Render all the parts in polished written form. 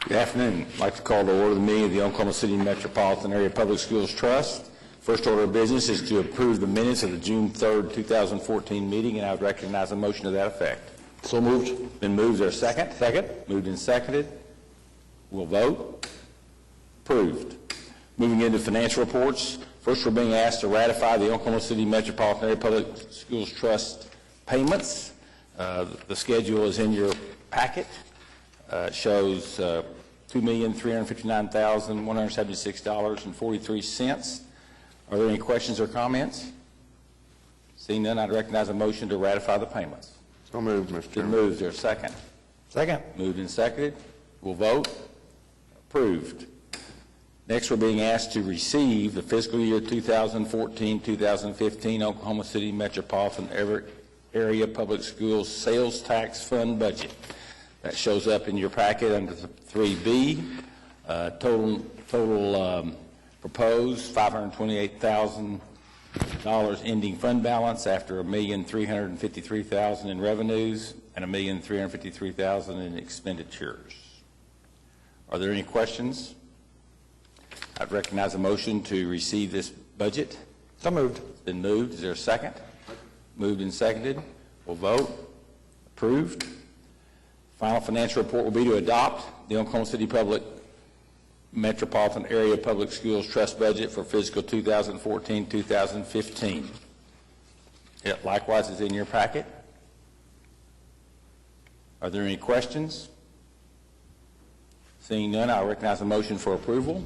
Good afternoon. I'd like to call to order the meeting of the Oklahoma City Metropolitan Area Public Schools Trust. First order of business is to approve the minutes of the June 3rd, 2014 meeting, and I would recognize a motion to that effect. So moved. Been moved. Is there a second? Second. Moved and seconded. We'll vote. Approved. Moving into financial reports. First, we're being asked to ratify the Oklahoma City Metropolitan Area Public Schools Trust payments. The schedule is in your packet. It shows $2,359,176.43. Are there any questions or comments? Seeing none, I'd recognize a motion to ratify the payments. So moved, Mr. Chairman. Been moved. Is there a second? Second. Moved and seconded. We'll vote. Approved. Next, we're being asked to receive the fiscal year 2014-2015 Oklahoma City Metropolitan Area Public Schools Sales Tax Fund budget. That shows up in your packet under 3B. Total proposed $528,000 ending fund balance after $1,353,000 in revenues and $1,353,000 in expenditures. Are there any questions? I'd recognize a motion to receive this budget. So moved. It's been moved. Is there a second? Moved and seconded. We'll vote. Approved. Final financial report will be to adopt the Oklahoma City Metropolitan Area Public Schools Trust budget for fiscal 2014-2015. It likewise is in your packet. Are there any questions? Seeing none, I'll recognize a motion for approval.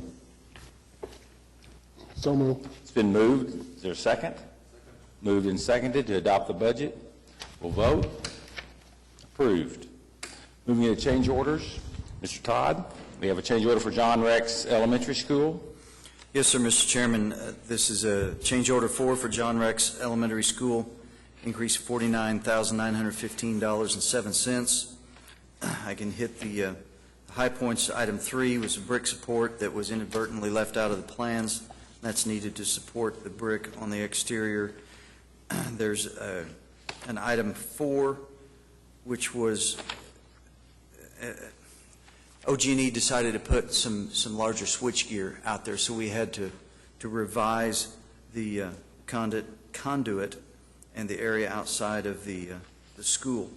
So moved. It's been moved. Is there a second? Moved and seconded to adopt the budget. We'll vote. Approved. Moving into change orders. Mr. Todd, we have a change order for John Rex Elementary School. Yes, sir, Mr. Chairman. This is a change order 4 for John Rex Elementary School, increase $49,915.07. I can hit the high points. Item 3 was a brick support that was inadvertently left out of the plans. That's needed to support the brick on the exterior. There's an item 4, which was OG&E decided to put some larger switchgear out there, so we had to revise the conduit and the area outside of the school.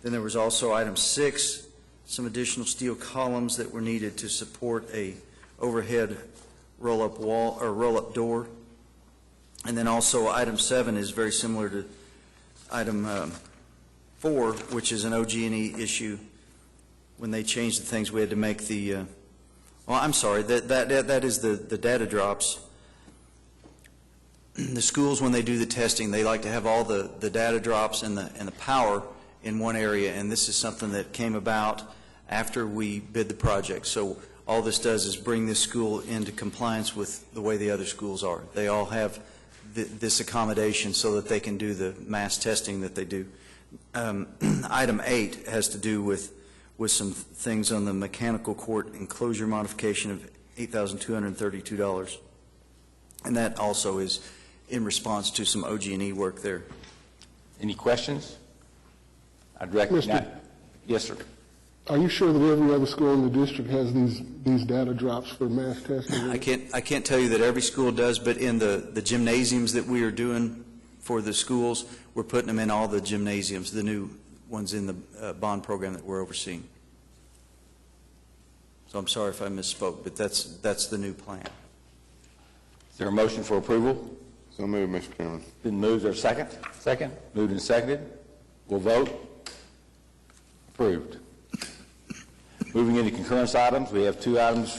Then there was also item 6, some additional steel columns that were needed to support a overhead roll-up wall or roll-up door. And then also item 7 is very similar to item 4, which is an OG&E issue. When they changed the things, we had to make the well, I'm sorry, that is the data drops. The schools, when they do the testing, they like to have all the data drops and the power in one area, and this is something that came about after we bid the project. So all this does is bring this school into compliance with the way the other schools are. They all have this accommodation so that they can do the mass testing that they do. Item 8 has to do with some things on the mechanical court enclosure modification of $8,232. And that also is in response to some OG&E work there. Any questions? I'd recognize. Yes, sir. Are you sure that every other school in the district has these data drops for mass testing? I can't tell you that every school does, but in the gymnasiums that we are doing for the schools, we're putting them in all the gymnasiums, the new ones in the bond program that we're overseeing. So I'm sorry if I misspoke, but that's the new plan. Is there a motion for approval? So moved, Mr. Chairman. Been moved. Is there a second? Second. Moved and seconded. We'll vote. Approved. Moving into concurrence items, we have 2 items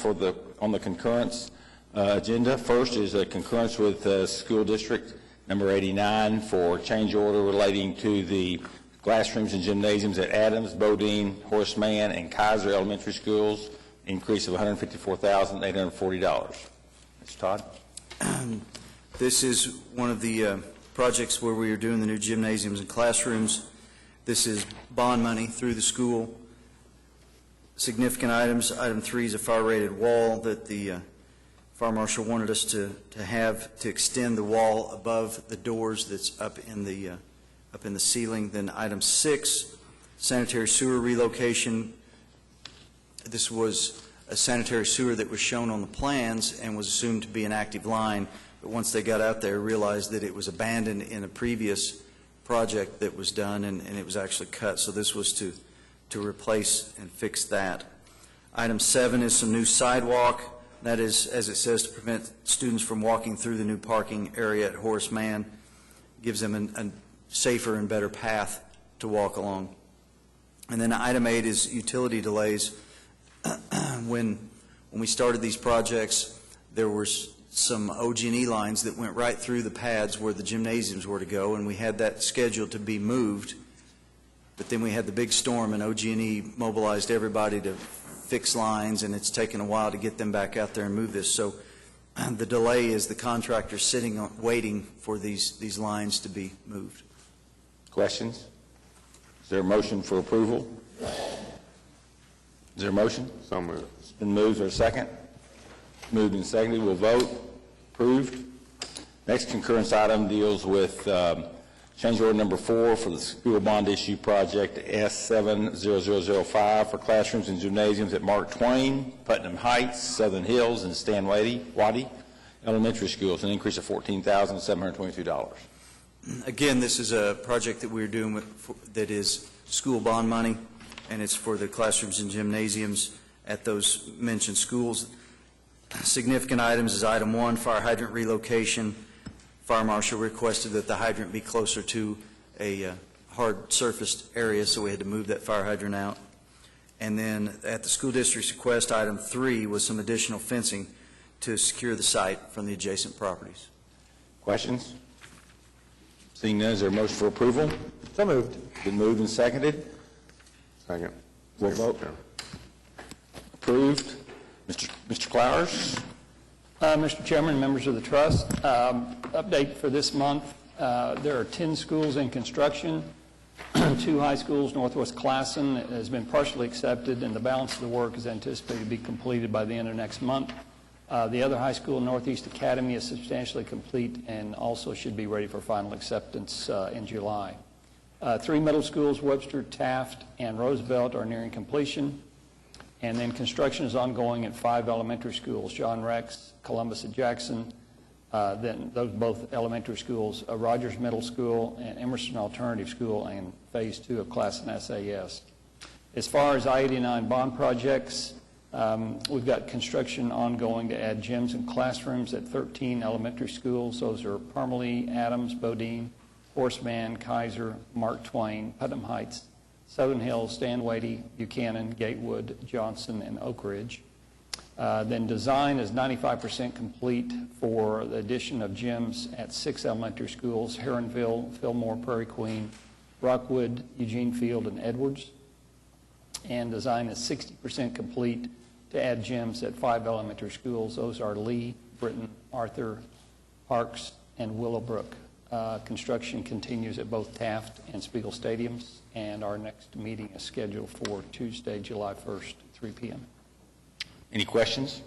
on the concurrence agenda. First is a concurrence with School District number 89 for change order relating to the classrooms and gymnasiums at Adams, Bodine, Horace Mann, and Kaiser Elementary Schools, increase of $154,840. Mr. Todd? This is one of the projects where we are doing the new gymnasiums and classrooms. This is bond money through the school. Significant items. Item 3 is a fire-rated wall that the fire marshal wanted us to have to extend the wall above the doors that's up in the ceiling. Then item 6, sanitary sewer relocation. This was a sanitary sewer that was shown on the plans and was assumed to be an active line, but once they got out there, realized that it was abandoned in a previous project that was done, and it was actually cut. So this was to replace and fix that. Item 7 is some new sidewalk. That is, as it says, to prevent students from walking through the new parking area at Horace Mann. Gives them a safer and better path to walk along. And then item 8 is utility delays. When we started these projects, there were some OG&E lines that went right through the pads where the gymnasiums were to go, and we had that scheduled to be moved. But then we had the big storm, and OG&E mobilized everybody to fix lines, and it's taken a while to get them back out there and move this. So the delay is the contractor sitting waiting for these lines to be moved. Questions? Is there a motion for approval? Is there a motion? So moved. It's been moved. Is there a second? Moved and seconded. We'll vote. Approved. Next concurrence item deals with change order number 4 for the school bond issue project S70005 for classrooms and gymnasiums at Mark Twain, Putnam Heights, Southern Hills, and Stan Waddy elementary schools, an increase of $14,722. Again, this is a project that we're doing that is school bond money, and it's for the classrooms and gymnasiums at those mentioned schools. Significant items is item 1, fire hydrant relocation. Fire marshal requested that the hydrant be closer to a hard surfaced area, so we had to move that fire hydrant out. And then at the school district's request, item 3 was some additional fencing to secure the site from the adjacent properties. Questions? Seeing none, is there a motion for approval? So moved. Been moved and seconded. Second. We'll vote. Approved. Mr. Clowers? Mr. Chairman, members of the trust, update for this month. There are 10 schools in construction, 2 high schools. Northwest Classen has been partially accepted, and the balance of the work is anticipated to be completed by the end of next month. The other high school, Northeast Academy, is substantially complete and also should be ready for final acceptance in July. 3 middle schools, Webster, Taft, and Roosevelt, are nearing completion. And then construction is ongoing at 5 elementary schools, John Rex, Columbus and Jackson, then those both elementary schools, Rogers Middle School and Emerson Alternative School, and Phase 2 of Classen SAS. As far as I-89 bond projects, we've got construction ongoing to add gyms and classrooms at 13 elementary schools. Those are Parmalee, Adams, Bodine, Horseman, Kaiser, Mark Twain, Putnam Heights, Southern Hills, Stanwady, Buchanan, Gatewood, Johnson, and Oak Ridge. Then design is 95% complete for the addition of gyms at 6 elementary schools, Heronville, Fillmore, Prairie Queen, Rockwood, Eugene Field, and Edwards. And design is 60% complete to add gyms at 5 elementary schools. Those are Lee, Britton, Arthur, Parks, and Willowbrook. Construction continues at both Taft and Spiegel Stadiums, and our next meeting is scheduled for Tuesday, July 1st, 3 p.m. Any questions?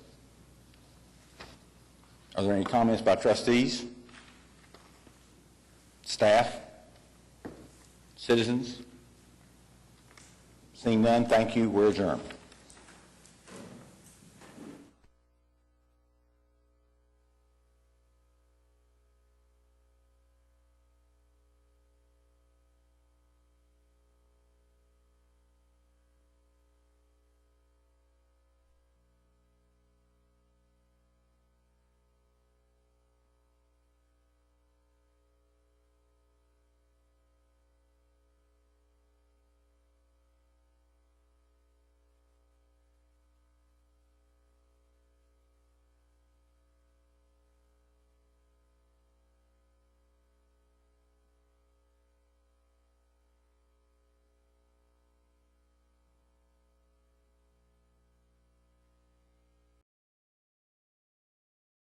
Are there any comments by trustees, staff, citizens? Seeing none, thank you. We're adjourned.